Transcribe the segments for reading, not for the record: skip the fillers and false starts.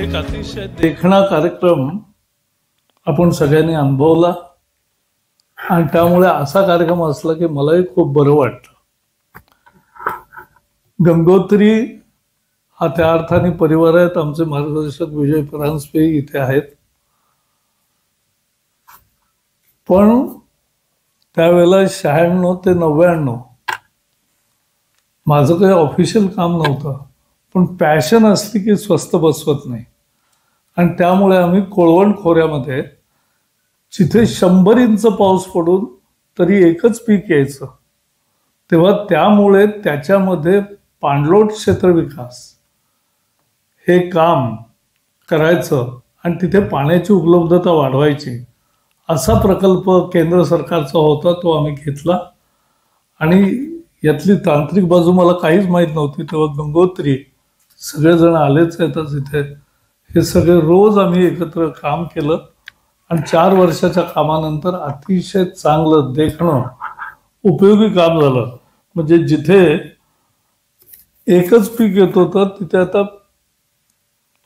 एक अतिशय देखणा कार्यक्रम आपण सगळ्यांनी अनुभवला आणि त्यामुळे असा कार्यक्रम असला की मलाही खूप बरं वाटतं. गंगोत्री हा त्या अर्थाने परिवार आहेत. आमचे मार्गदर्शक विजय परांजपे इथे आहेत. पण त्यावेळेला 96 ते 99 माझं काही ऑफिशियल काम नव्हतं, पण पॅशन असली की स्वस्त बसवत नाही. आणि त्यामुळे आम्ही कोळवण खोऱ्यामध्ये जिथे 100 इंच पाऊस पडून तरी एकच पीक यायचं, तेव्हा त्यामुळे त्याच्यामध्ये पाणलोट क्षेत्र विकास हे काम करायचं आणि तिथे पाण्याची उपलब्धता वाढवायची असा प्रकल्प केंद्र सरकारचा होता. तो आम्ही घेतला आणि यातली तांत्रिक बाजू मला काहीच माहीत नव्हती. तेव्हा गंगोत्री सगळेजण आलेच येतात इथे. हे सगळे रोज आम्ही एकत्र काम केलं आणि 4 वर्षाच्या कामानंतर अतिशय चांगलं देखणं उपयोगी काम झालं. म्हणजे जिथे एकच पीक येत होतं तिथे आता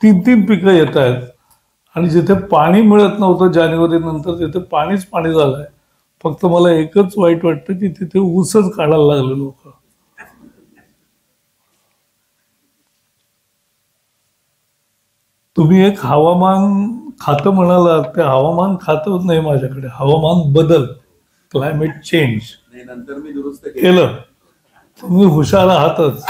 3 पिकं येत आहेत आणि जिथे पाणी मिळत नव्हतं जानेवारी नंतर तिथे पाणीच पाणी झालंय. फक्त मला एकच वाईट वाटतं की तिथे ऊसच काढायला लागले लोक. तुम्ही एक हवामान खातं म्हणाला, ते हवामान खातं नाही माझ्याकडे, हवामान बदल, क्लायमेट चेंज नंतर मी दुरुस्त केलं. तुम्ही हुशार आहातच.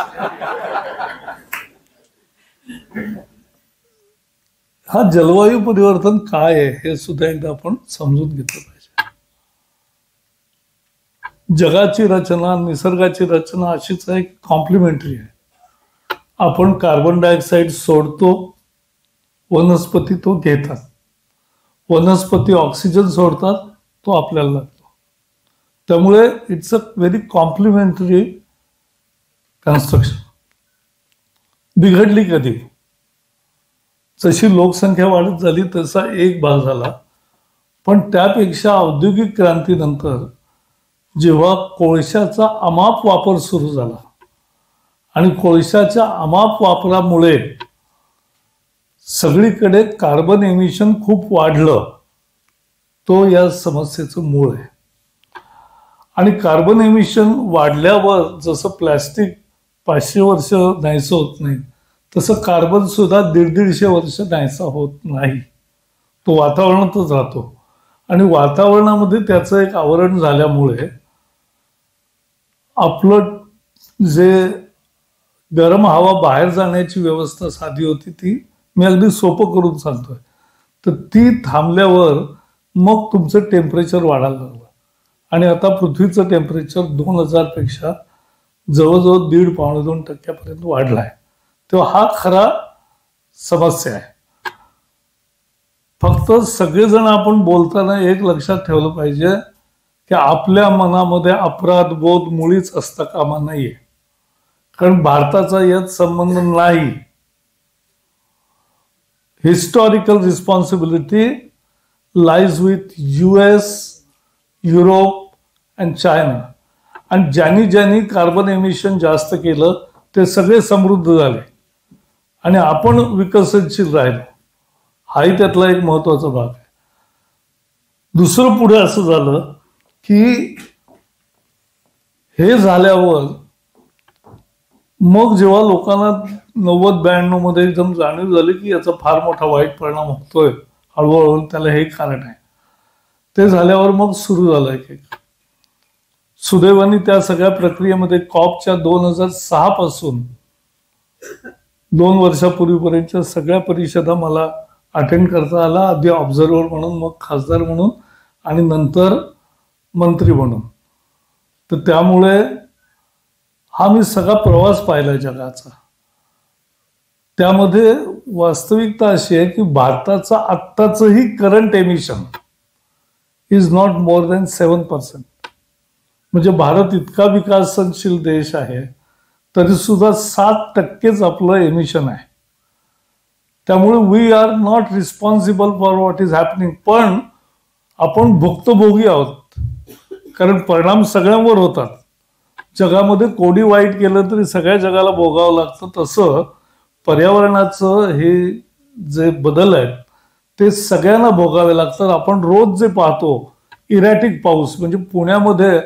हा जलवायू परिवर्तन काय आहे हे सुद्धा एकदा आपण समजून घेतलं पाहिजे. जगाची रचना, निसर्गाची रचना अशीच आहे, कॉम्प्लिमेंटरी आहे. आपण कार्बन डायऑक्साईड सोडतो, वनस्पती तो घेतात. वनस्पती ऑक्सिजन सोडतात, तो आपल्याला लागतो. त्यामुळे it's a very complimentary construction. बिघडली कधी? जशी लोकसंख्या वाढत झाली तसा एक भाग झाला. पण त्यापेक्षा औद्योगिक क्रांतीनंतर जेव्हा कोळशाचा अमाप वापर सुरू झाला आणि कोळशाच्या अमाप वापरामुळे सगळीकडे कार्बन एमिशन खूप वाढलं, तो या समस्येचं मूळ आहे. आणि कार्बन एमिशन वाढल्यावर जसं प्लॅस्टिक 500 वर्ष नाहीसं होत नाही, तसं कार्बन सुद्धा 150-150 वर्ष नाहीसा होत नाही. तो वातावरणातच राहतो आणि वातावरणामध्ये त्याचं एक आवरण झाल्यामुळे आपलं जे गरम हवा बाहेर जाण्याची व्यवस्था साधी होती ती मी अगदी सोपं करून सांगतोय, तर ती थांबल्यावर मग तुमचं टेम्परेचर वाढायला लागलं. आणि आता पृथ्वीचं टेम्परेचर 2000 पेक्षा जवळजवळ 1.5-2% वाढलाय. तेव्हा हा खरा समस्या आहे. फक्त सगळेजण आपण बोलताना एक लक्षात ठेवलं पाहिजे की आपल्या मनामध्ये अपराध बोध मुळीच असता कामा नाहीये, कारण भारताचा यात संबंध नाही. Historical responsibility lies with US, Europe and China. आणि ज्यांनी कार्बन एमिशन जास्त केलं ते सगळे समृद्ध झाले आणि आपण विकसनशील राहिलो. हाही त्यातला एक महत्वाचा भाग आहे. दुसरं पुढे असं झालं की हे झाल्यावर मग जेव्हा लोकांना 90-92 मध्ये एकदम जाणीव झाली की याचा फार मोठा वाईट परिणाम होतोय, हळूहळू त्याला हे कारण आहे, ते झाल्यावर मग सुरू झालं एक सुदैवाने त्या सगळ्या प्रक्रियेमध्ये कॉपच्या 2006 पासून 2 वर्षापूर्वीपर्यंतच्या सगळ्या परिषदा मला अटेंड करता आला. आधी ऑब्झर्वर म्हणून, मग खासदार म्हणून आणि नंतर मंत्री म्हणून. तर त्यामुळे हा मी सगळा प्रवास पाहिला जगाचा. त्यामध्ये वास्तविकता अशी आहे की भारताचं आत्ताचंही current emission is not more than 7%. म्हणजे भारत इतका विकसनशील देश आहे तरी सुद्धा 7% आपलं एमिशन आहे. त्यामुळे we are not responsible for what is happening. पण आपण भुक्तभोगी आहोत, कारण परिणाम सगळ्यांवर होतात. जगामध्ये कोणी वाईट केलं तरी सगळ्या जगाला भोगावं लागतं. तसं पर्यावरणाचं हे जे बदल आहेत ते सगळ्यांना भोगावे लागतात. आपण रोज जे पाहतो इरॅटिक पाऊस, म्हणजे पुण्यामध्ये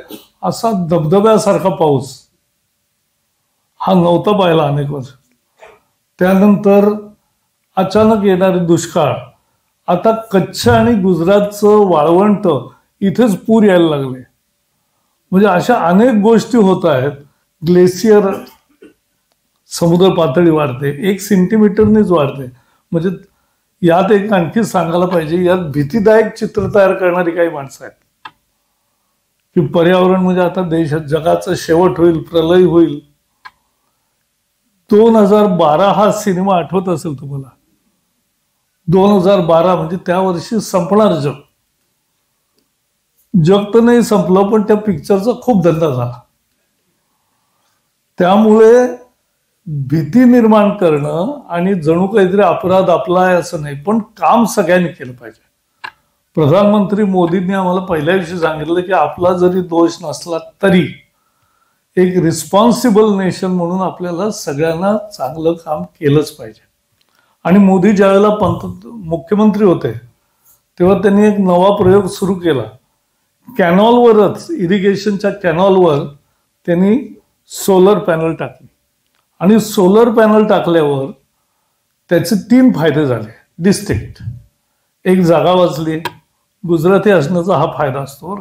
असा धबधब्यासारखा पाऊस हा नव्हता पाहिला अनेक वर्ष. त्यानंतर अचानक येणारे दुष्काळ, आता कच्छ आणि गुजरातचं वाळवंट इथेच पूर यायला लागले. म्हणजे अशा अनेक गोष्टी होत आहेत. ग्लेशियर, समुद्र पातळी वाढते, 1 सेंटीमीटरनेच वाढते. म्हणजे यात एक आणखी सांगायला पाहिजे, यात भीतीदायक चित्र तयार करणारी काही माणसं आहेत की पर्यावरण म्हणजे आता देशात जगाचा शेवट होईल, प्रलय होईल. 2012 हा सिनेमा आठवत असेल तुम्हाला. 2012 म्हणजे त्या वर्षी संपणार जग. जग तर नाही संपलं, पण त्या पिक्चरचा खूप धंदा झाला. त्यामुळे भीती निर्माण करणं आणि जणू काहीतरी अपराध आपला आहे असं नाही, पण काम सगळ्यांनी केलं पाहिजे. प्रधानमंत्री मोदींनी आम्हाला पहिल्या दिवशी सांगितलं की आपला जरी दोष नसला तरी एक रिस्पॉन्सिबल नेशन म्हणून आपल्याला सगळ्यांना चांगलं काम केलंच पाहिजे. आणि मोदी ज्यावेळेला मुख्यमंत्री होते तेव्हा त्यांनी एक नवा प्रयोग सुरू केला. कॅनॉलवरच, इरिगेशनच्या कॅनॉलवर त्यांनी सोलर पॅनल टाकले. आणि सोलर पॅनल टाकल्यावर त्याचे 3 फायदे झाले डिस्टिंक्ट. एक, जागा वाचली. गुजराती असण्याचा हा फायदा असतो.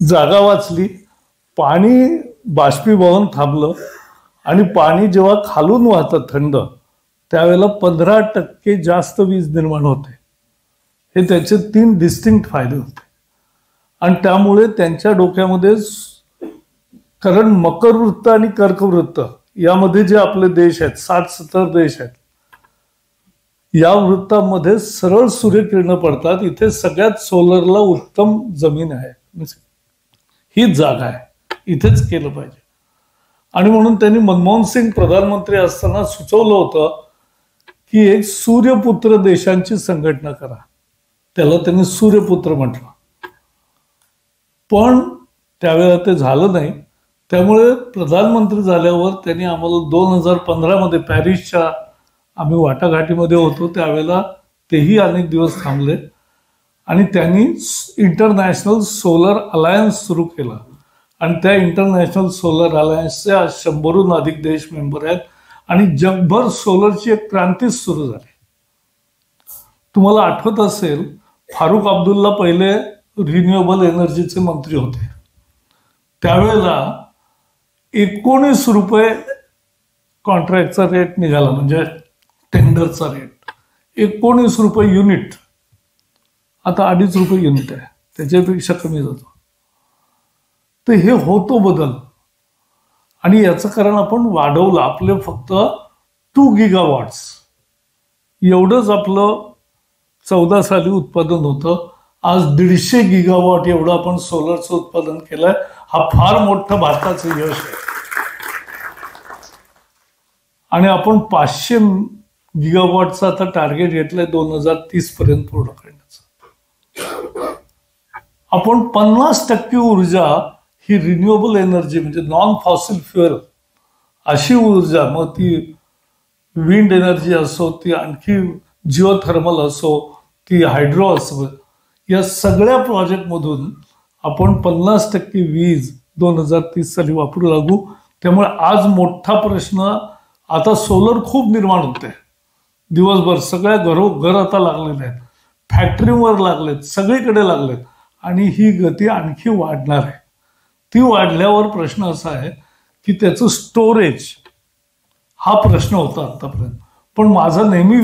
जागा वाचली, पाणी बाष्पीभवन थांबलं आणि पाणी जेव्हा खालून वाहतं थंड, त्यावेळेला 15% जास्त वीज निर्माण होते. हे त्याचे 3 डिस्टिंक्ट फायदे होते. आणि त्यामुळे त्यांच्या डोक्यामध्ये, कारण मकर वृत्त आणि कर्क वृत्त यामध्ये जे आपले देश आहेत, 60-70 देश आहेत, या वृत्तामध्ये सरळ सूर्यकिरणं पडतात. इथे सगळ्यात सोलरला उत्तम जमीन आहे, हीच जागा आहे, इथेच केलं पाहिजे. आणि म्हणून त्यांनी मनमोहन सिंग प्रधानमंत्री असताना सुचवलं होतं की एक सूर्यपुत्र देशांची संघटना करा. त्याला त्यांनी सूर्यपुत्र म्हटलं, पण त्यावेळेला ते झालं नाही. त्यामुळे प्रधानमंत्री झाल्यावर त्यांनी आम्हाला 2015 मध्ये पॅरिसच्या, आम्ही वाटाघाटीमध्ये होतो त्यावेळेला, तेही अनेक दिवस थांबले आणि त्यांनी इंटरनॅशनल सोलर अलायन्स सुरू केला. आणि त्या इंटरनॅशनल सोलर अलायन्सचे आज 100हून अधिक देश मेंबर आहेत आणि जगभर सोलरची एक क्रांतीच सुरू झाली. तुम्हाला आठवत असेल, फारुख अब्दुल्ला पहिले रिन्युएबल एनर्जीचे मंत्री होते. त्यावेळेला 19 रुपये कॉन्ट्रॅक्टचा रेट निघाला, म्हणजे टेंडरचा रेट 19 रुपये युनिट. आता 2.5 रुपये युनिट आहे, त्याच्यापेक्षा कमी जातो. तर हे होतो बदल. आणि याचं कारण आपण वाढवलं. आपले फक्त 2 गिगावॉट्स एवढंच आपलं 14 साली उत्पादन होतं. आज 150 गिगावॉट एवढं आपण सोलरचं उत्पादन केलंय. हा फार मोठं भारताचं यश आहे. आणि आपण 500 गिगावॉटचं आता टार्गेट घेतलंय 2030 पर्यंत पूर्ण करण्याचं. आपण 50% ऊर्जा ही रिन्युएबल एनर्जी, म्हणजे नॉन फॉसिल फ्युएल अशी ऊर्जा, मग ती विंड एनर्जी असो, ती आणखी जिओथर्मल असो, ती हायड्रो असो, या सगळ्या प्रोजेक्टमधून आपण 50% वीज 2030 साली वापरू लागू. त्यामुळे आज मोठा प्रश्न, आता सोलर खूप निर्माण होते दिवसभर, सगळ्या घर आता लागलेले आहेत, फॅक्टरीवर लागलेत, सगळीकडे लागलेत. आणि ही गती आणखी वाढणार आहे. ती वाढल्यावर प्रश्न असा आहे की त्याचं स्टोरेज, हा प्रश्न होता आतापर्यंत. पण माझा नेहमी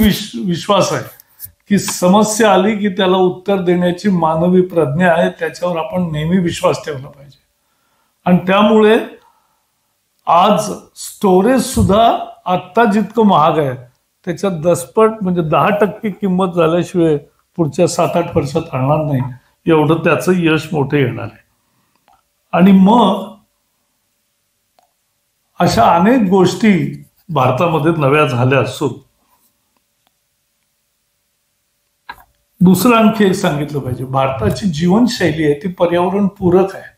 विश्वास आहे की समस्या आली की त्याला उत्तर देण्याची मानवी प्रज्ञा आहे, त्याच्यावर आपण नेहमी विश्वास ठेवला पाहिजे. आणि त्यामुळे आज स्टोरेज सुद्धा आत्ता जितकं महाग आहे त्याच्यात 10पट, म्हणजे 10% किंमत झाल्याशिवाय पुढच्या 7-8 वर्षात राहणार नाही, एवढं त्याचं यश मोठं येणार आहे. आणि मग अशा अनेक गोष्टी भारतामध्ये नव्या झाल्या असून, दुसरं आणखी एक सांगितलं पाहिजे, भारताची जीवनशैली आहे ती पर्यावरण पूरक आहे.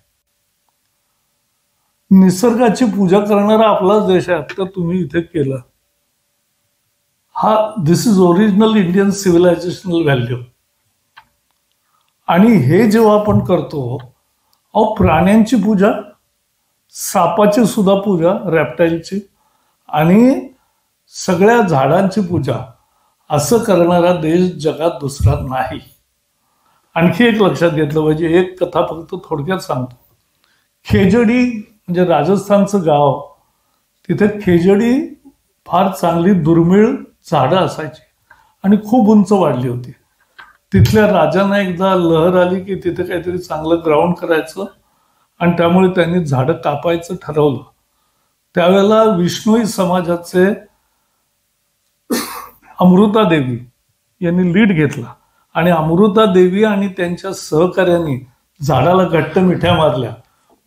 निसर्गाची पूजा करणारा आपलाच देश आहे. आता तुम्ही इथे केलं, दिस इज ओरिजिनल इंडियन सिव्हिलायझेशनल व्हॅल्यू. आणि हे जेव्हा आपण करतो, प्राण्यांची पूजा, सापाची सुद्धा पूजा, रॅप्टाईलची, आणि सगळ्या झाडांची पूजा, असं करणारा देश जगात दुसरा नाही. आणखी एक लक्षात घेतलं पाहिजे, एक कथा फक्त थोडक्यात सांगतो. खेजडी म्हणजे राजस्थानचं गाव, तिथे खेजडी फार चांगली दुर्मिळ झाडं असायची आणि खूप उंच वाढली होती. तिथल्या राजांना एकदा लहर आली की तिथे काहीतरी चांगलं ग्राउंड करायचं, आणि त्यामुळे त्यांनी झाडं कापायचं ठरवलं. त्यावेळेला विष्णोई समाजाचे अमृता देवी यांनी लीड घेतला, आणि अमृता देवी आणि त्यांच्या सहकार्यांनी झाडाला घट्ट मिठ्या मारल्या.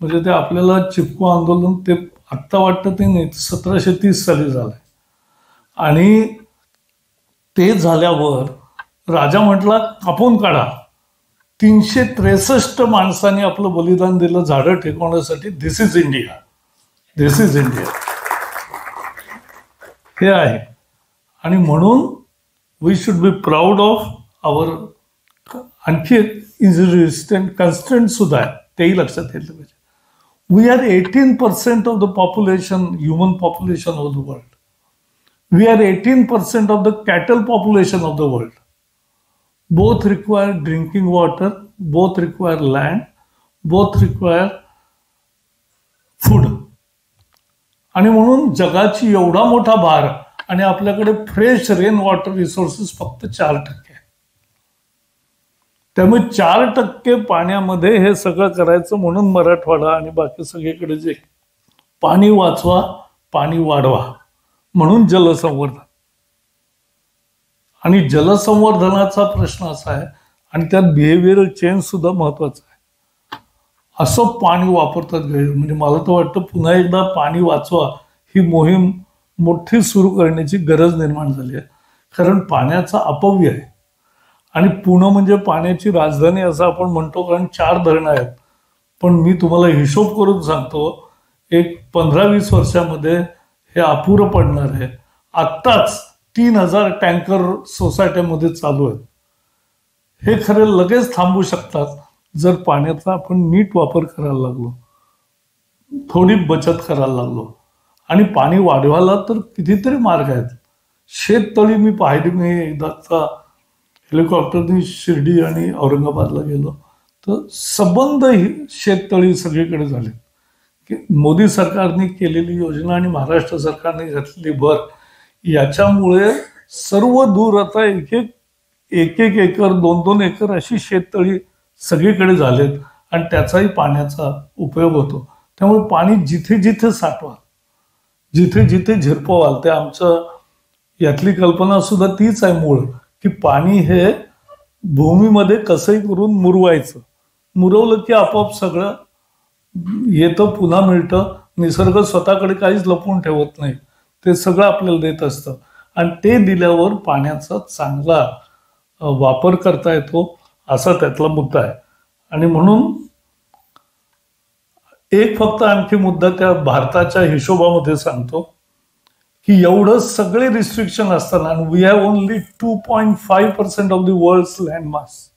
म्हणजे ते आपल्याला चिपको आंदोलन, ते आत्ता वाटतं ते नाही, 1730 साली झालंय. आणि ते झाल्यावर राजा म्हटला कापून काढा. 363 माणसांनी आपलं बलिदान दिलं झाडं टेकवण्यासाठी. This is India, this is India, हे आहे. आणि म्हणून we should be proud of our. आणखी रेजिस्टंट कन्स्टंट सुद्धा आहे, तेही लक्षात घेतलं पाहिजे. We are 18% of the population, human population of the world. We are 18% of the cattle population of the world. Both require drinking water, both require land, both require food. आणि म्हणून जगाची एवढा मोठा भार, आणि आपल्याकडे फ्रेश रेन वॉटर रिसोर्सेस फक्त 4%. त्यामुळे 4% पाण्यामध्ये हे सगळं करायचं. म्हणून मराठवाडा आणि बाकी सगळीकडे जे पाणी वाचवा, पाणी वाढवा, म्हणून जलसंवर्धन. आणि जलसंवर्धनाचा प्रश्न असा आहे, आणि त्यात बिहेवियरल चेंज सुद्धा महत्वाचा आहे. असं पाणी वापरतात म्हणजे मला तर वाटतं पुन्हा एकदा पाणी वाचवा ही मोहीम मोठी सुरू करण्याची गरज निर्माण झाली आहे. कारण पाण्याचा अपव्यय आहे, आणि पुणे म्हणजे पाण्याची राजधानी असं आपण म्हणतो, कारण 4 धरणं आहेत. पण मी तुम्हाला हिशोब करून सांगतो, एक 15-20 वर्षामध्ये हे अपुरं पडणार आहे. आत्ताच 3000 टँकर सोसायट्यामध्ये चालू आहेत. हे खरे लगेच थांबू शकतात जर पाण्याचा आपण नीट वापर करायला लागलो, थोडी बचत करायला लागलो. आणि पाणी वाढवायला तर कितीतरी मार्ग आहेत. शेततळी मी पाहिली, मी एकदाचा हेलिकॉप्टरने शिर्डी आणि औरंगाबादला गेलो, तर सबंध शेततळी सगळीकडे झाले. की मोदी सरकारने केलेली योजना आणि महाराष्ट्र सरकारने घातलेली भर, याच्यामुळे सर्व दूर आता एक एक एकर, 2-2 एकर अशी शेततळी सगळीकडे झालेत, आणि त्याचाही पाण्याचा उपयोग होतो. त्यामुळे पाणी जिथे जिथे साठवा, जिथे जिथे झिरपवाल, ते आमचं यातली कल्पना सुद्धा तीच आहे मूळ, की पाणी हे भूमीमध्ये कसंही करून मुरवायचं. मुरवलं की आपोआप सगळं येतं, पुन्हा मिळतं. निसर्ग स्वतःकडे काहीच लपवून ठेवत नाही, ते सगळं आपल्याला देत असतं. आणि ते दिल्यावर पाण्याचा चांगला वापर करता येतो, असा त्यातला मुद्दा आहे. आणि म्हणून एक फक्त आणखी मुद्दा त्या भारताच्या हिशोबामध्ये सांगतो, की एवढं सगळे रिस्ट्रिक्शन असताना we have only 2.5% of the world's land mass.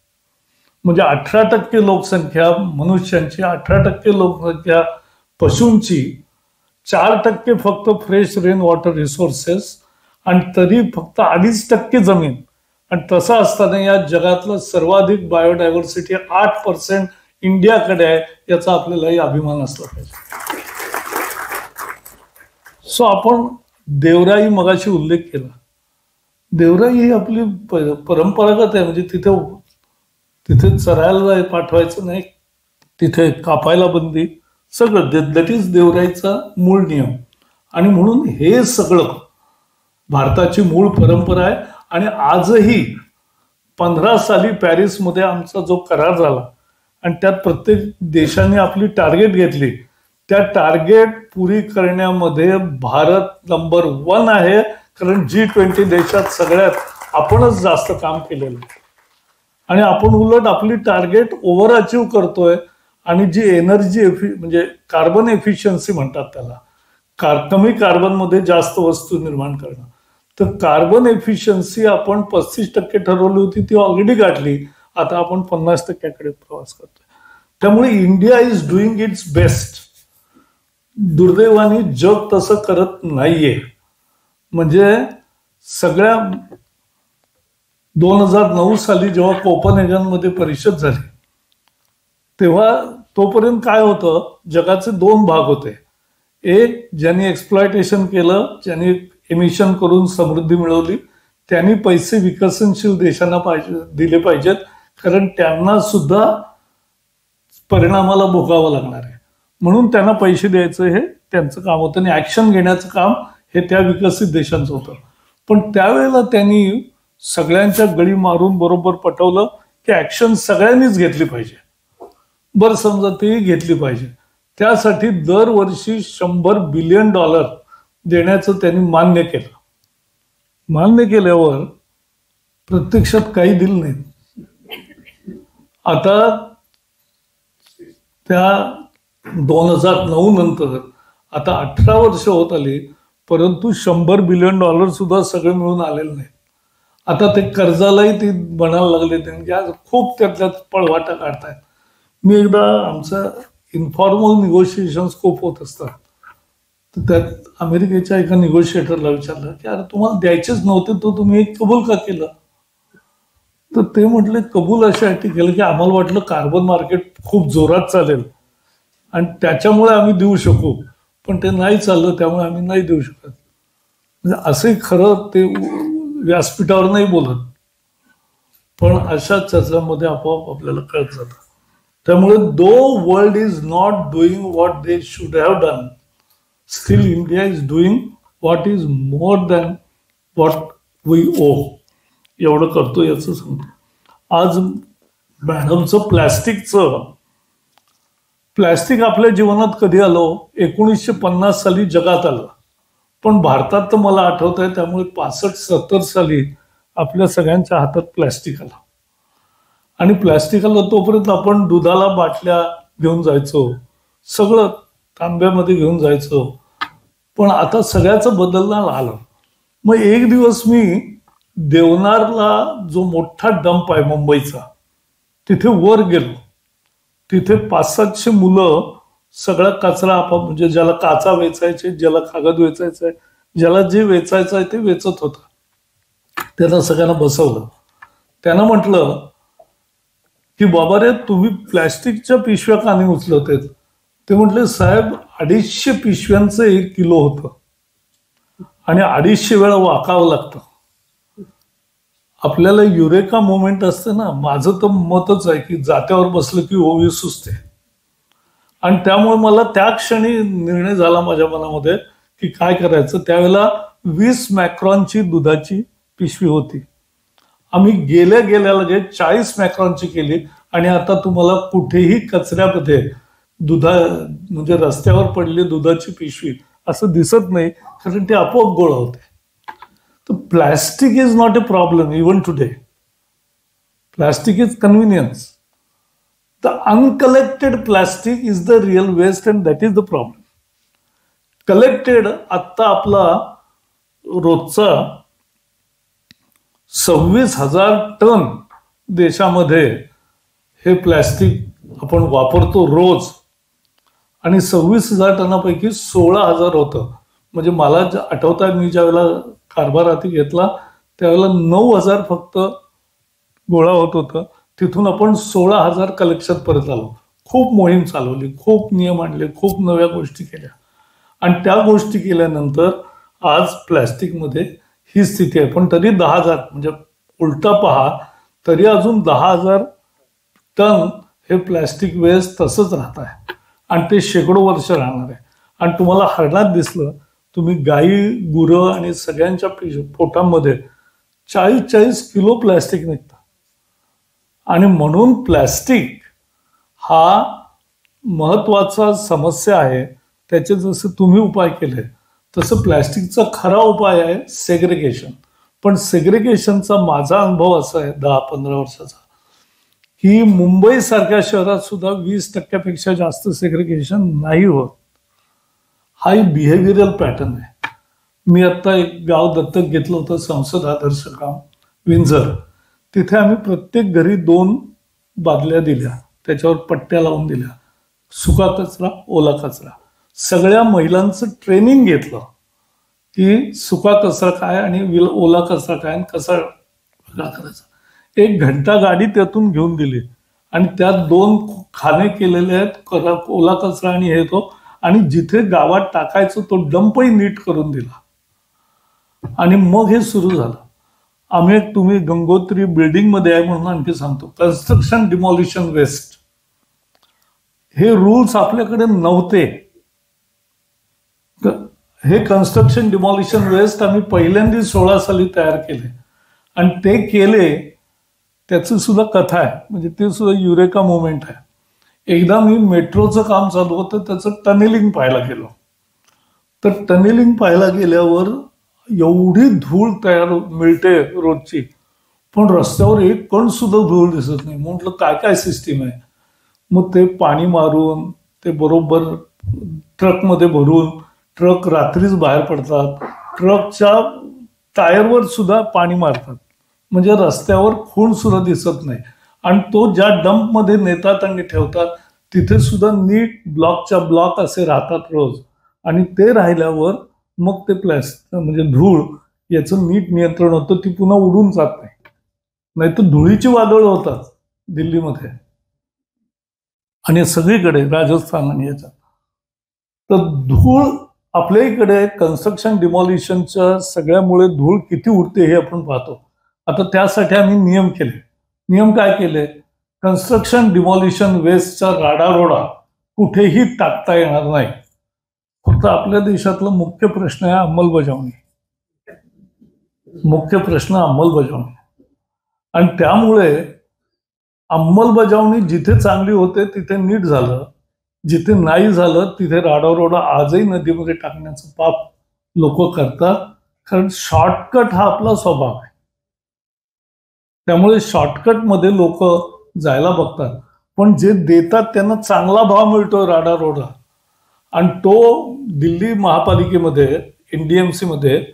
म्हणजे 18% लोकसंख्या मनुष्यांची, 18% लोकसंख्या पशूंची, 4% फक्त फ्रेश रेन वॉटर रिसोर्सेस, आणि तरी फक्त 2.5% जमीन. आणि तसं असताना या जगातलं सर्वाधिक बायोडायव्हर्सिटी 8% इंडियाकडे आहे, याचा आपल्यालाही अभिमान असला पाहिजे. सो आपण देवराई मगाशी उल्लेख केला. देवराई ही आपली परंपरागत आहे. म्हणजे तिथे चरायला पाठवायचं नाही, तिथे कापायला बंदी, सगळं दॅट इज देवराईचा मूळ नियम. आणि म्हणून हे सगळं भारताची मूळ परंपरा आहे. आणि आजही 15 साली पॅरिसमध्ये आमचा जो करार झाला, आणि त्यात प्रत्येक देशाने आपली टार्गेट घेतली, त्या टार्गेट पुरी करण्यामध्ये भारत नंबर 1 आहे. कारण G20 देशात सगळ्यात आपणच जास्त काम केलेलं, आणि आपण उलट आपली टार्गेट ओव्हर अचीव करतोय. आणि जी एनर्जी म्हणजे कार्बन एफिशियन्सी म्हणतात त्याला, कमी कार्बनमध्ये जास्त वस्तू निर्माण करणं, तर कार्बन एफिशियन्सी आपण 35% ठरवली होती, ती ऑलरेडी गाठली. आता आपण 50%कडे प्रवास करतोय. त्यामुळे India is doing it's best. दुर्दैवाने जग तसं करत नाहीये. म्हणजे सगळ्या 2009 साली जेव्हा कोपनहेगनमध्ये परिषद झाली तेव्हा तोपर्यंत काय होतं, जगाचे दोन भाग होते. एक, ज्यांनी एक्सप्लॉयटेशन केलं, ज्यांनी एमिशन करून समृद्धी मिळवली, त्यांनी पैसे विकसनशील देशांना दिले पाहिजेत, कारण त्यांना सुद्धा परिणामाला भोगावं लागणार आहे. म्हणून त्यांना पैसे द्यायचं हे त्यांचं काम होतं आणि ऍक्शन घेण्याचं काम हे त्या विकसित देशांचं होतं. पण त्यावेळेला त्यांनी सगळ्यांच्या गळी मारून बरोबर पटवलं की ऍक्शन सगळ्यांनीच घेतली पाहिजे. बरं, समजा तेही घेतली पाहिजे. त्यासाठी दरवर्षी $100 बिलियन देण्याचं त्यांनी मान्य केलं. मान्य केल्यावर प्रत्यक्षात काही दिलं नाही. आता त्या 2009 नंतर आता 18 वर्ष होत आली, परंतु $100 बिलियन सुद्धा सगळे मिळून आलेले नाही. आता ते कर्जालाही ते म्हणायला लागले की आज खूप त्यातल्यात पळवाटा काढतायत. मी एकदा आमचं इन्फॉर्मल निगोशिएशन्स खूप होत असतात, तर त्यात अमेरिकेच्या एका निगोशिएटरला विचारलं की अरे तुम्हाला द्यायचेच नव्हते तर तुम्ही एक कबूल का केलं? तर ते म्हटले कबूल अशासाठी केलं की आम्हाला वाटलं कार्बन मार्केट खूप जोरात चालेल आणि त्याच्यामुळे आम्ही देऊ शकू, पण ते नाही चाललं त्यामुळे आम्ही नाही देऊ शकत. म्हणजे असंही खरं ते व्यासपीठावर नाही बोलत, पण अशा चर्चांमध्ये आपोआप आपल्याला कळत जातं. त्यामुळे though world is not doing what they should have done, still India is doing what is more than what we owe. एवढं करतो याचं सांगतो. आज मॅडमचं प्लॅस्टिक आपल्या जीवनात कधी आलं? 1950 साली जगात आलं, पण भारतात तर मला आठवत आहे त्यामुळे 65-70 साली आपल्या सगळ्यांच्या हातात प्लॅस्टिक आलं. आणि प्लॅस्टिक आलं तोपर्यंत आपण दुधाला बाटल्या घेऊन जायचो, सगळं तांब्यामध्ये घेऊन जायचो, पण आता सगळ्याचं बदलणार आलं. मग एक दिवस मी देवनारला जो मोठा डंप आहे मुंबईचा, तिथे वर गेलो. तिथे 500-700 मुलं सगळा कचरा म्हणजे ज्याला काचा वेचायचे, ज्याला कागद वेचायचा आहे, ज्याला जे वेचायचं आहे ते वेचत होतं. त्यांना सगळ्यांना बसवलं. त्यांना म्हटलं की बाबा रे, तुम्ही प्लॅस्टिकच्या पिशव्या का नाही उचलत आहेत? ते म्हटले साहेब 250 पिशव्यांचं 1 किलो होतं आणि 250 वेळा वाकावं लागतं. आपल्याला युरेका मोमेंट असते ना, माझं तर मतच आहे की जात्यावर बसलं की ओवी सुचते. आणि त्यामुळे मला त्या क्षणी निर्णय झाला माझ्या मनामध्ये की काय करायचं. त्यावेळेला 20 मॅक्रॉनची दुधाची पिशवी होती. आम्ही गेल्या लगेच 40 मॅक्रॉनची केली आणि आता तुम्हाला कुठेही कचऱ्यामध्ये म्हणजे रस्त्यावर पडली दुधाची पिशवी असं दिसत नाही, कारण ते आपोआप गोळा होते. तर plastic is not a problem even today. Plastic is convenience. The uncollected plastic is the real waste and that is the problem. Collected आत्ता आपला रोजचा 26,000 टन देशामध्ये हे प्लॅस्टिक आपण वापरतो रोज, आणि 26,000 टनापैकी 16,000 होतं. म्हणजे मला आठवत आहे मी ज्या वेळेला कारभार हाती घेतला त्यावेळेला 9,000 फक्त गोळा होत होतं. तिथून आपण 16,000 कलेक्शन परत आलो. खूप मोहीम चालवली, खूप नियम आणले, खूप नव्या गोष्टी केल्या, आणि त्या गोष्टी केल्यानंतर आज प्लॅस्टिकमध्ये ही स्थिती आहे. पण तरी 10,000 म्हणजे उलटा पहा, तरी अजून 10,000 टन हे प्लॅस्टिक वेस्ट तसंच राहत आहे आणि ते शेकडो वर्ष राहणार आहे. आणि तुम्हाला हरणात दिसलं, तुम्ही गाई गुरं आणि सगळ्यांच्या पोटांमध्ये 40-40 किलो प्लॅस्टिक निघतं. आणि म्हणून प्लॅस्टिक हा महत्वाचा समस्या आहे. त्याचे जसं तुम्ही उपाय केले तसं प्लॅस्टिकचा खरा उपाय आहे सेग्रिगेशन. पण सेग्रिगेशनचा माझा अनुभव असा आहे 10-15 वर्षाचा, की मुंबई सारख्या शहरात सुद्धा 20% जास्त सेग्रिगेशन नाही होत. हा एक बिहेवियरल पॅटर्न आहे. मी आता एक गाव दत्तक घेतलं होतं, संसद आदर्श गाव विंझर. तिथे आम्ही प्रत्येक घरी 2 बादल्या दिल्या, त्याच्यावर पट्ट्या लावून दिल्या, सुका कचरा, ओला कचरा. सगळ्या महिलांचं ट्रेनिंग घेतलं की सुका कचरा काय आणि ओला कचरा काय आणि कसा वेगळा करायचा. 1 घंटा गाडी त्यातून घेऊन दिली आणि त्यात 2 खाणे केलेले आहेत, ओला कचरा आणि हे तो, आणि जिथे गावात टाकायचं तो डंपही नीट करून दिला. आणि मग हे सुरू झालं. आम्ही तुम्ही गंगोत्री बिल्डिंग मध्ये आहे म्हणून आणखी सांगतो, कन्स्ट्रक्शन डिमॉलिशन वेस्ट हे रूल्स आपल्याकडे नव्हते. हे कन्स्ट्रक्शन डिमॉलिशन वेस्ट आम्ही पहिल्यांदा 16 साली तयार केले आणि ते केले. त्याची सुद्धा कथा आहे, म्हणजे ते सुद्धा युरेका मुवमेंट आहे. एकदा मी मेट्रोचं काम चालू होतं, त्याचं टनेलिंग पाहायला गेलो. तर टनेलिंग पाहायला गेल्यावर एवढी धूळ तयार मिळते रोजची, पण रस्त्यावर एक कण सुद्धा धूळ दिसत नाही. म्हटलं काय काय सिस्टीम आहे. मग ते पाणी मारून ते बरोबर ट्रकमध्ये भरून, ट्रक रात्रीच बाहेर पडतात, ट्रकच्या टायरवर सुद्धा पाणी मारतात, म्हणजे रस्त्यावर खूण सुद्धा दिसत नाही. आणि तो ज्या डंपमध्ये नेतात आणि ठेवतात तिथे सुद्धा नीट ब्लॉकच्या ब्लॉक असे राहतात रोज. आणि ते राहिल्यावर मग ते प्लॅस्टिक म्हणजे धूळ याचं नीट नियंत्रण होतं, ती पुन्हा उडून जात नाही. नाहीतर धुळीची वादळ होतात दिल्लीमध्ये आणि सगळीकडे, राजस्थान आणि याच्यात. तर धूळ आपल्या इकडे कन्स्ट्रक्शन डिमॉलिशनच्या सगळ्यामुळे धूळ किती उडते हे आपण पाहतो. आता त्यासाठी आम्ही नियम केले. नियम काय केले? कन्स्ट्रक्शन डिमॉलिशन वेस्टचा राडारोडा कुठेही टाकता येणार नाही. फक्त आपल्या देशातला मुख्य प्रश्न आहे अंमलबजावणी. मुख्य प्रश्न अंमलबजावणी. आणि त्यामुळे अंमलबजावणी जिथे चांगली होते तिथे नीट झालं, जिथे नाही झालं तिथे राडारोडा आजही नदीमध्ये टाकण्याचं पाप लोक करतात. कारण शॉर्टकट हा आपला स्वभाव आहे. त्यामुळे शॉर्टकटमध्ये लोक जायला बघतात, पण जे देतात त्यांना चांगला भाव मिळतो राडारोडा. आणि तो दिल्ली महापालिकेमध्ये एनडीएमसी मध्ये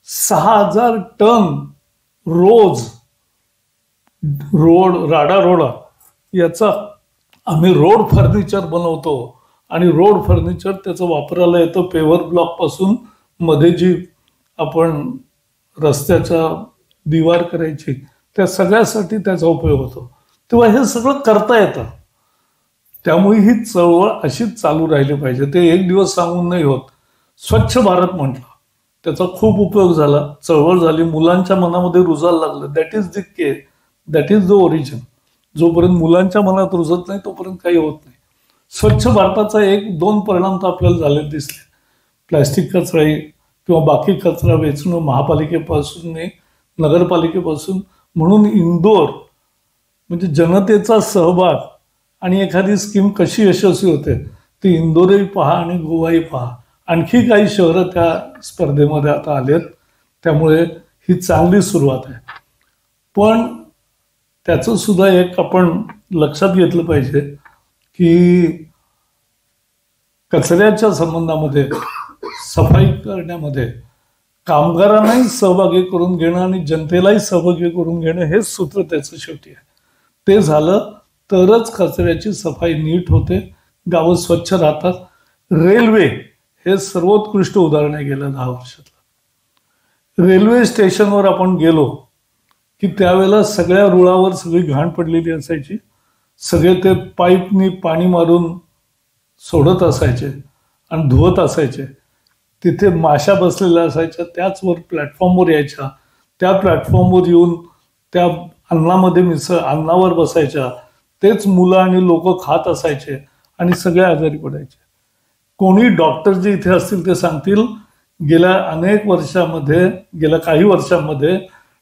6,000 टन रोज राडारोडा याचा आम्ही रोड फर्निचर बनवतो. आणि रोड फर्निचर त्याचं वापरायला येतं पेवर ब्लॉक पासून, मध्ये जी आपण रस्त्याच्या दिवार करायची त्या सगळ्यासाठी त्याचा उपयोग होतो. तेव्हा हे सगळं करता येतं. त्यामुळे ही चळवळ अशीच चालू राहिली पाहिजे. ते एक दिवस सांगून नाही होत. स्वच्छ भारत म्हटलं, त्याचा खूप उपयोग झाला, चळवळ झाली, मुलांच्या मनामध्ये रुजायला लागलं. That is the K, that is the origin. जोपर्यंत मुलांच्या मनात रुजत नाही तोपर्यंत काही होत नाही. स्वच्छ भारताचा 1-2 परिणाम तर आपल्याला झाले दिसले. प्लॅस्टिक कचरा किंवा बाकी कचरा वेचणं महापालिकेपासून नगरपालिकेपासून. म्हणून इंदोर म्हणजे जनतेचा सहभाग आणि एखादी स्कीम कशी यशस्वी होते ती इंदोरही पहा आणि गोवाही पहा. आणखी काही शहरं त्या स्पर्धेमध्ये आता आलेत. त्यामुळे ही चांगली सुरुवात आहे. पण त्याचं सुद्धा एक आपण लक्षात घेतलं पाहिजे की कचऱ्याच्या संबंधामध्ये, सफाई करण्यामध्ये कामगारांनाही सहभागी करून घेणं आणि जनतेलाही सहभागी करून घेणं हे सूत्र त्याचं शेवटी आहे. ते झालं तरच कचऱ्याची सफाई नीट होते, गावं स्वच्छ राहतात. रेल्वे हे सर्वोत्कृष्ट उदाहरण आहे गेल्या 10 वर्षातलं. रेल्वे स्टेशनवर आपण गेलो की त्यावेळेला सगळ्या रुळावर सगळी घाण पडलेली असायची. सगळे ते पाईपनी पाणी मारून सोडत असायचे आणि धुवत असायचे. तिथे माशा बसलेल्या असायच्या, त्याचवर प्लॅटफॉर्मवर यायच्या, त्या प्लॅटफॉर्मवर येऊन त्या अन्नामध्ये अन्नावर बसायच्या. तेच मुलं आणि लोक खात असायचे आणि सगळे आजारी पडायचे. कोणी डॉक्टर जे इथे असतील ते सांगतील गेल्या अनेक वर्षामध्ये, गेल्या काही वर्षांमध्ये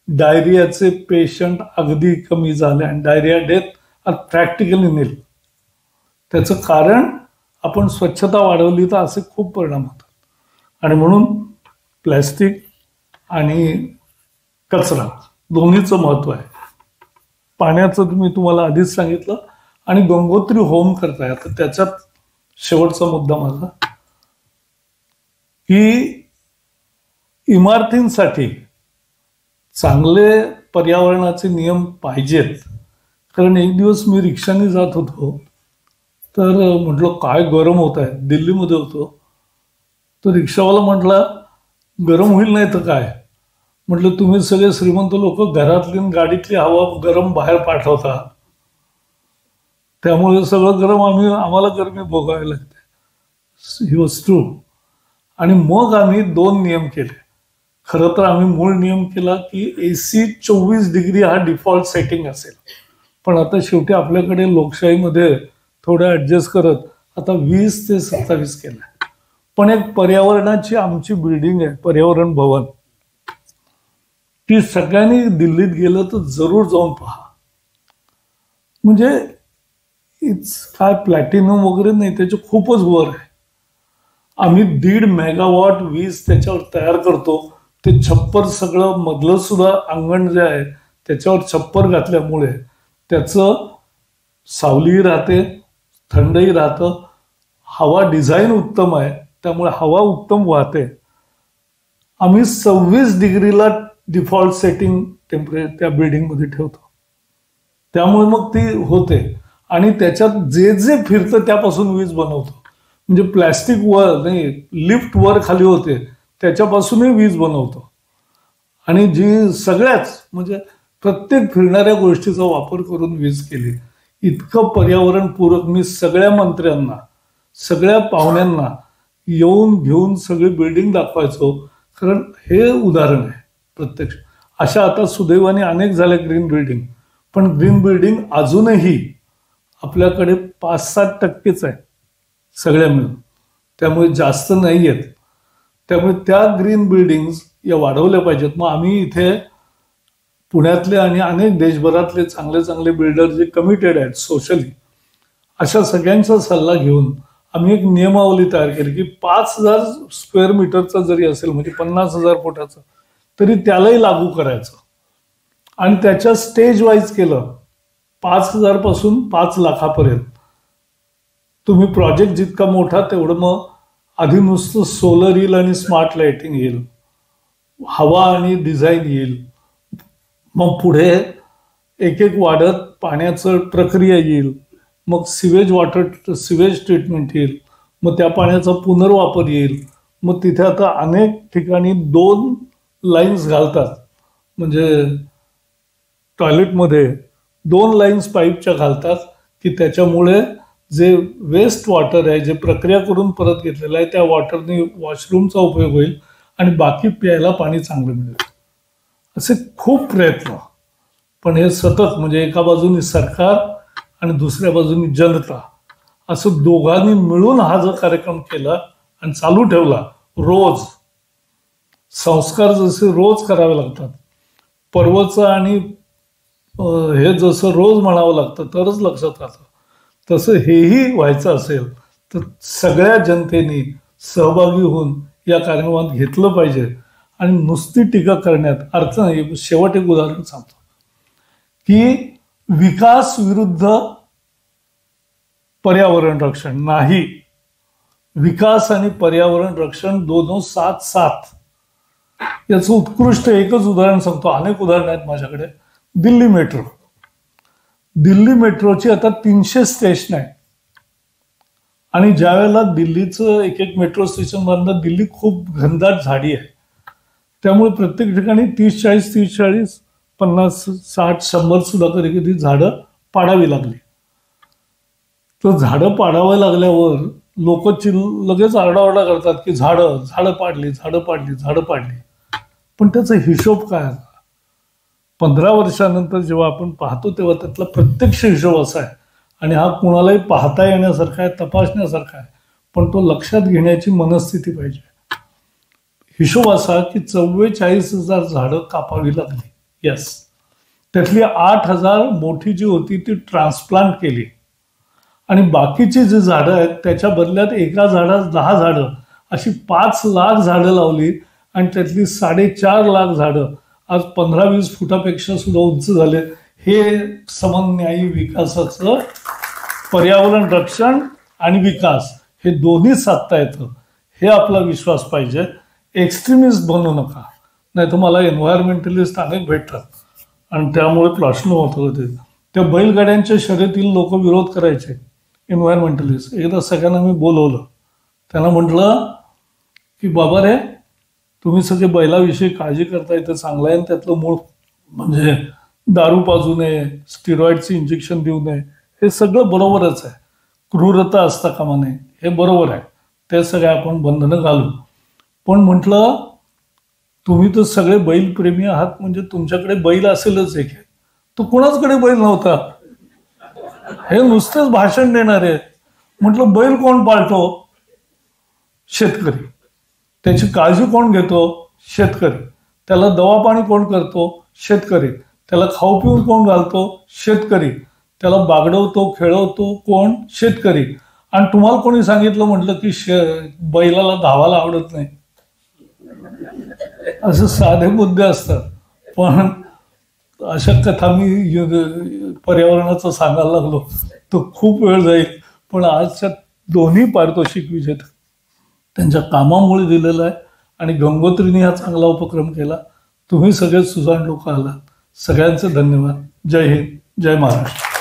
डायरियाचे पेशंट अगदी कमी झाले आणि डायरिया डेथ आर प्रॅक्टिकली नील. त्याचं कारण आपण स्वच्छता वाढवली तर असे खूप परिणाम होतात. आणि म्हणून प्लॅस्टिक आणि कचरा दोन्हीचं महत्व आहे. पाण्याचं तुम्हाला आधीच सांगितलं. आणि गंगोत्री होम करताय आता त्याच्यात शेवटचा मुद्दा माझा की इमारतींसाठी चांगले पर्यावरणाचे नियम पाहिजेत. कारण एक दिवस मी रिक्षाने जात होतो, तर म्हटलं काय गरम होत आहे, दिल्लीमध्ये होतो. तर रिक्षावाला म्हटला गरम होईल नाही तर काय. म्हटलं तुम्ही सगळे श्रीमंत लोक घरातली आणि गाडीतली हवा गरम बाहेर पाठवता, त्यामुळे सगळं गरम आम्हाला गरमी भोगावी लागते. He was true. आणि मग आम्ही 2 नियम केले. खरं तर आम्ही मूळ नियम केला की AC 24 डिग्री हा डिफॉल्ट सेटिंग असेल, पण आता शेवटी आपल्याकडे लोकशाहीमध्ये थोडं ऍडजस्ट करत आता 20 ते 27 केलं. पण एक पर्यावरणाची आमची बिल्डिंग आहे, पर्यावरण भवन, ती सगळ्यांनी दिल्लीत गेलं तर जरूर जाऊन पहा. म्हणजे इट्स काय प्लॅटिनम वगैरे नाही, त्याचे खूपच वर आहे. आम्ही 1.5 मेगावॉट वीज त्याच्यावर तयार करतो. ते छप्पर सगळं मधलं सुद्धा अंगण जे आहे त्याच्यावर छप्पर घातल्यामुळे त्याचं सावलीही राहते, थंडही राहतं. हवा डिझाईन उत्तम आहे, त्यामुळे हवा उत्तम वाहते. आम्ही 26 डिग्रीला डिफॉल्ट सेटिंग टेम्परेचर त्या बिल्डिंगमध्ये ठेवतो, त्यामुळे मग ती होते. आणि त्याच्यात जे जे फिरतं त्यापासून वीज बनवतो. म्हणजे प्लॅस्टिक वर नाही, लिफ्ट वर खाली होते त्याच्यापासूनही वीज बनवतो. आणि जी सगळ्याच म्हणजे प्रत्येक फिरणाऱ्या गोष्टीचा वापर करून वीज केली. इतकं पर्यावरणपूरक. मी सगळ्या मंत्र्यांना, सगळ्या पाहुण्यांना येऊन घेऊन सगळी बिल्डिंग दाखवायचो. कारण हे उदाहरण आहे प्रत्यक्ष. अशा आता सुदैवाने अनेक झाल्या ग्रीन बिल्डिंग, पण ग्रीन बिल्डिंग अजूनही आपल्याकडे 5-7% आहे सगळ्या मिळून, त्यामुळे जास्त नाही आहेत. त्यामुळे त्या ग्रीन बिल्डिंग्स या वाढवल्या पाहिजेत. मग आम्ही इथे पुण्यातले आणि अनेक देशभरातले चांगले चांगले बिल्डर जे कमिटेड आहेत सोशली, अशा सगळ्यांचा सल्ला घेऊन आम्ही एक नियमावली तयार केली की 5,000 स्क्वेअर मीटरचा जरी असेल, म्हणजे 50,000 फुटाचा, तरी त्यालाही लागू करायचं. आणि त्याच्या स्टेज वाईज केलं, 5,000 पासून 5 लाखापर्यंत. तुम्ही प्रोजेक्ट जितका मोठा तेवढं मग आधी नुसतं सोलर येईल आणि स्मार्ट लाइटिंग येईल, हवा आणि डिझाईन येईल. मग पुढे एक एक वाढत पाण्याचं प्रक्रिया येईल, मग सिवेज ट्रीटमेंट येईल, मग त्या पाण्याचा पुनर्वापर येईल. मग तिथे आता अनेक ठिकाणी 2 लाईन्स घालतात, म्हणजे टॉयलेटमध्ये 2 लाईन्स पाईपच्या घालतात की त्याच्यामुळे जे वेस्ट वॉटर आहे, जे प्रक्रिया करून परत घेतलेलं आहे, त्या वॉटरने वॉशरूमचा उपयोग होईल आणि बाकी प्यायला पाणी चांगलं मिळेल. असे खूप प्रयत्न. पण हे सतत म्हणजे एका बाजूनी सरकार आणि दुसऱ्या बाजूनी जनता, असं दोघांनी मिळून हा जो कार्यक्रम केला आणि चालू ठेवला. रोज संस्कार जसे रोज करावे लागतात, पर्वचं आणि हे जसं रोज म्हणावं लागतं तरच लक्षात राहतं, तसं हेही व्हायचं असेल तर सगळ्या जनतेने सहभागी होऊन या कार्यक्रमात घेतलं पाहिजे. आणि नुसती टीका करण्यात अर्थ नाही. शेवट एक उदाहरण सांगतो की विकास विरुद्ध पर्यावरण रक्षण नाही, विकास आणि पर्यावरण रक्षण दोनों साथ साथ. याचं उत्कृष्ट एकच उदाहरण सांगतो, अनेक उदाहरण आहेत माझ्याकडे. दिल्ली मेट्रो. दिल्ली मेट्रोची आता 300 स्टेशन आहेत. आणि ज्या वेळेला दिल्लीचं एक एक मेट्रो स्टेशन बांधलं, दिल्ली खूप घनदाट झाडी आहे, त्यामुळे प्रत्येक ठिकाणी 30-40, 50, 60, 100 सुद्धा कधी कधी झाडं पाडावी लागली. तर झाडं पाडावी लागल्यावर लोक लगेच आरडाओरडा करतात की झाडं पाडली. पण त्याचा हिशोब काय? 15 वर्षानंतर जेव्हा आपण पाहतो तेव्हा त्यातला प्रत्यक्ष हिशोब असा आहे, आणि हा कुणालाही पाहता येण्यासारखा आहे, तपासण्यासारखा आहे, पण तो लक्षात घेण्याची मनस्थिती पाहिजे. हिशोब असा की 44,000 झाडं कापावी लागली. येस, त्यातली 8,000 मोठी जी होती ती ट्रान्सप्लांट केली, आणि बाकीची जी झाडं आहेत त्याच्या बदल्यात एका झाडास 10 झाडं अशी 5 लाख झाडं लावली. आणि त्यातली 4.5 लाख झाडं आज 15-20 फुटापेक्षा सुद्धा उंच झाले. हे समन्यायी विकासाचं, पर्यावरण रक्षण आणि विकास हे दोन्ही साधता येतं, हे आपला विश्वास पाहिजे. एक्स्ट्रीमिस्ट बनू नका, नाही तर मला एन्व्हायरमेंटलिस्ट अनेक भेटतात आणि त्यामुळे प्रश्न होत होते. त्या बैलगाड्यांच्या शर्यतील लोक विरोध करायचे एन्व्हायरमेंटलिस्ट. एकदा सगळ्यांना मी बोलवलं, त्यांना म्हटलं की बाबा रे, तुम्ही सगळे बैलाविषयी काळजी करताय ते चांगलं आहे, त्यातलं मूळ म्हणजे दारू पाजू नये, स्टिरॉइडचं इंजेक्शन देऊ नये, हे सगळं बरोबरच आहे. क्रूरता असता कामा नये, हे बरोबर आहे, ते सगळे आपण बंधनं घालू. पण म्हटलं तुम्ही तर सगळे बैलप्रेमी आहात, म्हणजे तुमच्याकडे बैल असेलच एक. तो कोणाचकडे बैल नव्हता, हे नुसतेच भाषण देणारे. म्हटलं बैल कोण पाळतो? शेतकरी. त्याची काळजी कोण घेतो? शेतकरी. त्याला दवा पाणी कोण करतो? शेतकरी. त्याला खाऊ पिऊन कोण घालतो? शेतकरी. त्याला बागडवतो खेळवतो कोण? शेतकरी. आणि तुम्हाला कोणी सांगितलं म्हटलं की बैलाला धावायला आवडत नाही? असे साधे मुद्दे असतात. पण अशा कथा मी पर्यावरणाचं सांगायला लागलो तर खूप वेळ जाईल. पण आजच्या दोन्ही पारितोषिक विजेते त्यांच्या कामामुळे दिलेलं आहे आणि गंगोत्रीने हा चांगला उपक्रम केला. तुम्ही सगळे सुजाण लोक आलात, सगळ्यांचे धन्यवाद. जय हिंद, जय महाराष्ट्र.